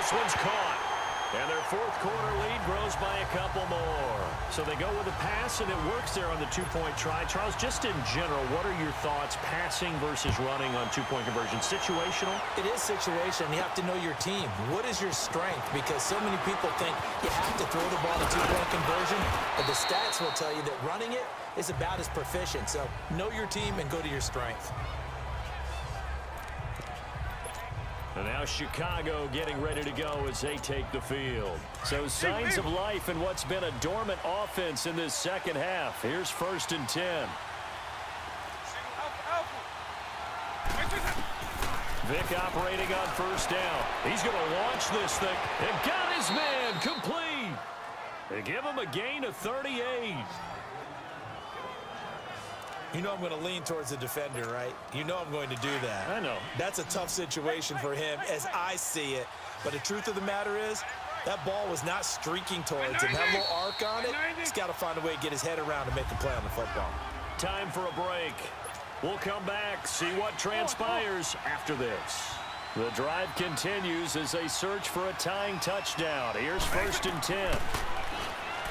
this one's caught. And their fourth quarter lead grows by a couple more. So they go with a pass, and it works there on the two-point try. Charles, just in general, what are your thoughts passing versus running on two-point conversion? Situational? It is situational. You have to know your team. What is your strength? Because so many people think you have to throw the ball to two-point conversion, but the stats will tell you that running it is about as proficient. So know your team and go to your strength. And now Chicago getting ready to go as they take the field. So signs of life in what's been a dormant offense in this second half. Here's 1st and 10. Vick operating on 1st down. He's going to launch this thing. And got his man complete. They give him a gain of 38. You know I'm going to lean towards the defender, right? You know I'm going to do that. I know. That's a tough situation for him as I see it. But the truth of the matter is, that ball was not streaking towards him. That little arc on it, he's got to find a way to get his head around and make a play on the football. Time for a break. We'll come back, see what transpires after this. The drive continues as they search for a tying touchdown. Here's 1st and 10.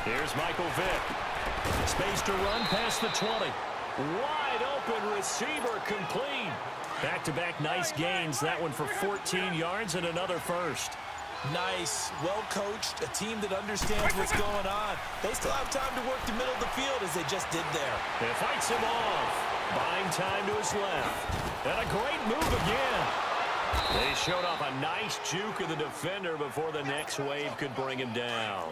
Here's Michael Vick. Space to run past the 20. Wide open receiver complete. Back-to-back nice gains. That one for 14 yards and another first. Nice, well-coached, a team that understands what's going on. They still have time to work the middle of the field as they just did there. It fights him off. Buying time to his left. And a great move again. They showed off a nice juke of the defender before the next wave could bring him down.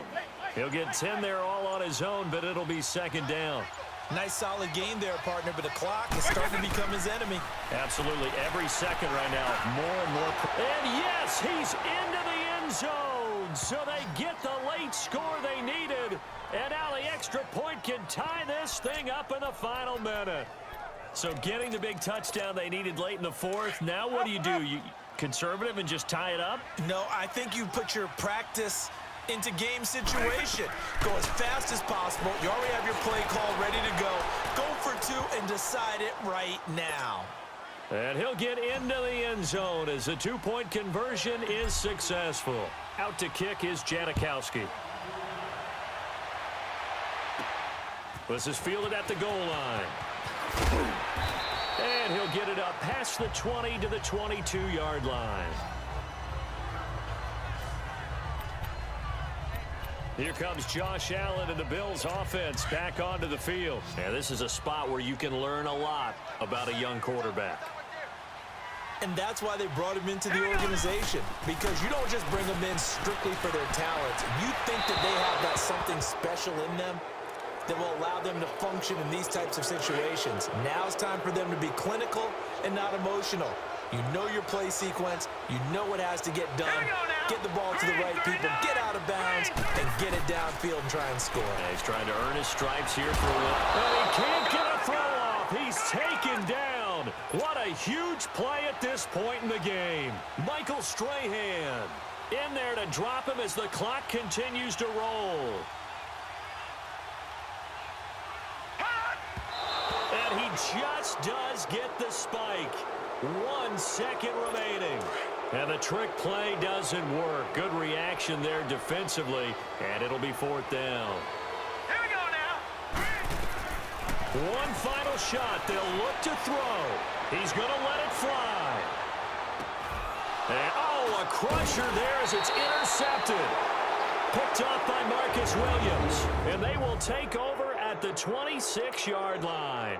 He'll get 10 there all on his own, but it'll be 2nd down. Nice solid game there, partner, but the clock is starting to become his enemy. Absolutely. Every second right now, more and more. And yes, he's into the end zone. So they get the late score they needed. And now the extra point can tie this thing up in the final minute. So getting the big touchdown they needed late in the fourth. Now what do? You conservative and just tie it up? No, I think you put your practice into game situation. Go as fast as possible. You already have your play call ready to go. Go for 2 and decide it right now. And he'll get into the end zone as the two-point conversion is successful. Out to kick is Janikowski. This is fielded at the goal line. And he'll get it up past the 20 to the 22-yard line. Here comes Josh Allen and the Bills offense back onto the field. And this is a spot where you can learn a lot about a young quarterback. And that's why they brought him into the organization. Because you don't just bring them in strictly for their talents. You think that they have that something special in them that will allow them to function in these types of situations. Now it's time for them to be clinical and not emotional. You know your play sequence. You know what has to get done. Get the ball to the right people, get out of bounds, and get it downfield and try and score. Yeah, he's trying to earn his stripes here for a while. And he can't get a throw off. He's taken down. What a huge play at this point in the game. Michael Strahan in there to drop him as the clock continues to roll. And he just does get the spike. 1 second remaining. And the trick play doesn't work. Good reaction there defensively. And it'll be 4th down. Here we go now. One final shot. They'll look to throw. He's going to let it fly. And, oh, a crusher there as it's intercepted. Picked off by Marcus Williams. And they will take over at the 26-yard line.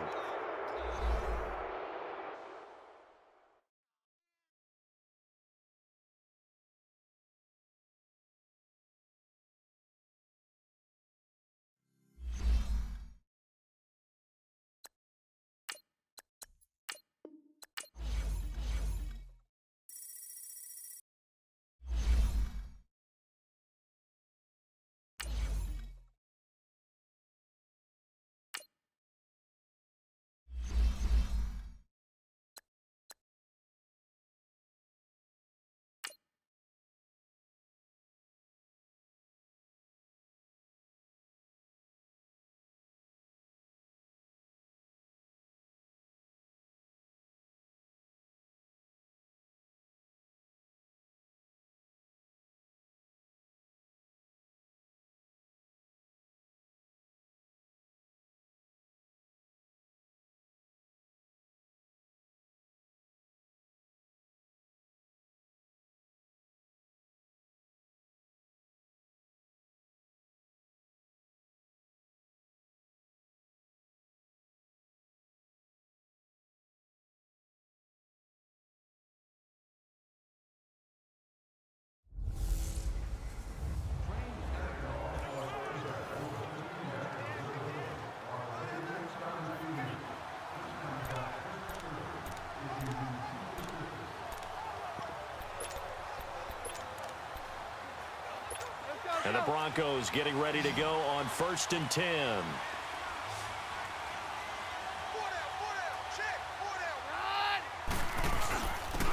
And the Broncos getting ready to go on 1st and 10.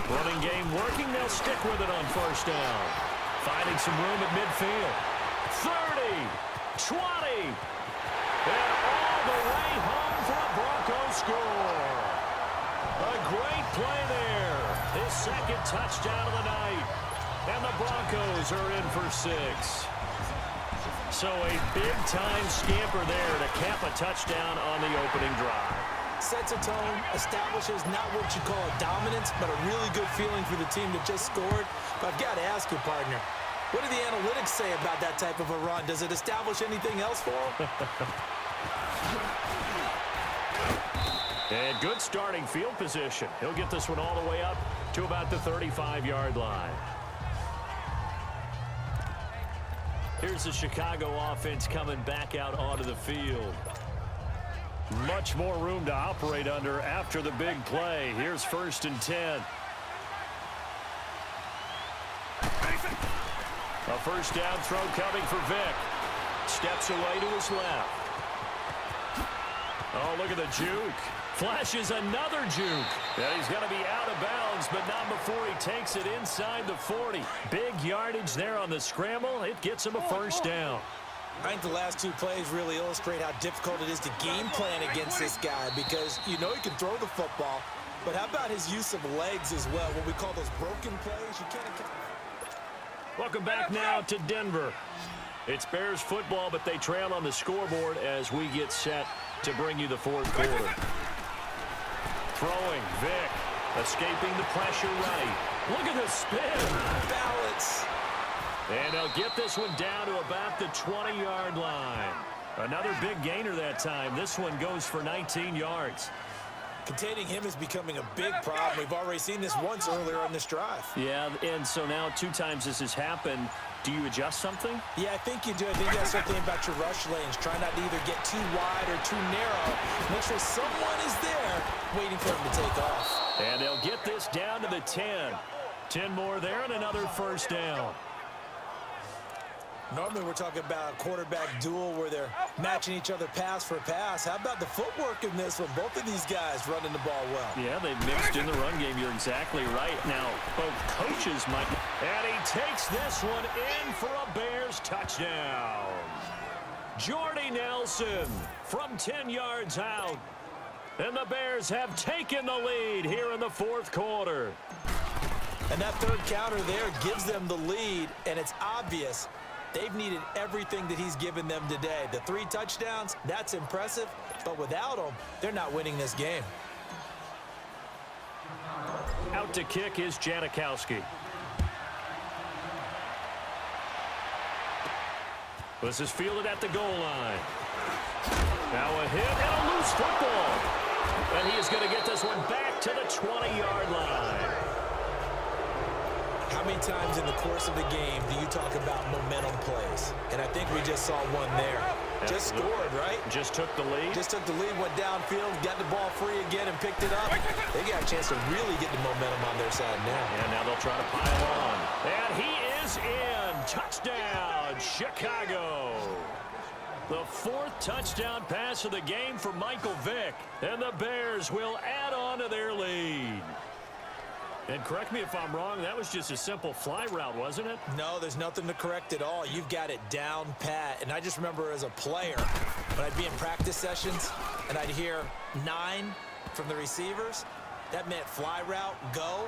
Running game working. They'll stick with it on 1st down. Finding some room at midfield. 30, 20, and all the way home for a Broncos score. A great play there. His second touchdown of the night. And the Broncos are in for 6. So a big-time scamper there to cap a touchdown on the opening drive. Sets a tone, establishes not what you call a dominance, but a really good feeling for the team that just scored. But I've got to ask you, partner, what do the analytics say about that type of a run? Does it establish anything else for them? And good starting field position. He'll get this one all the way up to about the 35-yard line. Here's the Chicago offense coming back out onto the field. Much more room to operate under after the big play. Here's 1st and 10. A 1st down throw coming for Vick. Steps away to his left. Oh, look at the juke. Flashes another juke. And he's going to be out of bounds, but not before he takes it inside the 40. Big yardage there on the scramble. It gets him a 1st down. I think the last 2 plays really illustrate how difficult it is to game plan against this guy because you know he can throw the football, but how about his use of legs as well? What we call those broken plays. You can't account. Welcome back now to Denver. It's Bears football, but they trail on the scoreboard as we get set to bring you the 4th quarter. Throwing, Vick, escaping the pressure right. Look at the spin. Balance. And they'll get this one down to about the 20-yard line. Another big gainer that time. This one goes for 19 yards. Containing him is becoming a big problem. We've already seen this once earlier on this drive. Yeah, and so now 2 times this has happened. Do you adjust something? Yeah, I think you do. I think you have something about your rush lanes. Try not to either get too wide or too narrow. Make sure someone is there waiting for him to take off. And they'll get this down to the 10. 10 more there and another 1st down. Normally we're talking about a quarterback duel where they're matching each other pass for pass. How about the footwork in this one? Both of these guys running the ball well. Yeah, they've mixed in the run game. You're exactly right. Now, both coaches might. And he takes this one in for a Bears touchdown. Jordy Nelson from 10 yards out. And the Bears have taken the lead here in the 4th quarter. And that 3rd counter there gives them the lead, and it's obvious they've needed everything that he's given them today. The 3 touchdowns, that's impressive, but without him, they're not winning this game. Out to kick is Janikowski. This is fielded at the goal line. Now a hit and a loose football. And he is going to get this one back to the 20-yard line. How many times in the course of the game do you talk about momentum plays? And I think we just saw one there. Just scored, right? Just took the lead. Just took the lead, went downfield, got the ball free again, and picked it up. They got a chance to really get the momentum on their side now. And now they'll try to pile on. And he is in. Touchdown, Chicago. The 4th touchdown pass of the game for Michael Vick. And the Bears will add on to their lead. And correct me if I'm wrong, that was just a simple fly route, wasn't it? No, there's nothing to correct at all. You've got it down pat. And I just remember as a player, when I'd be in practice sessions and I'd hear 9 from the receivers, that meant fly route, go.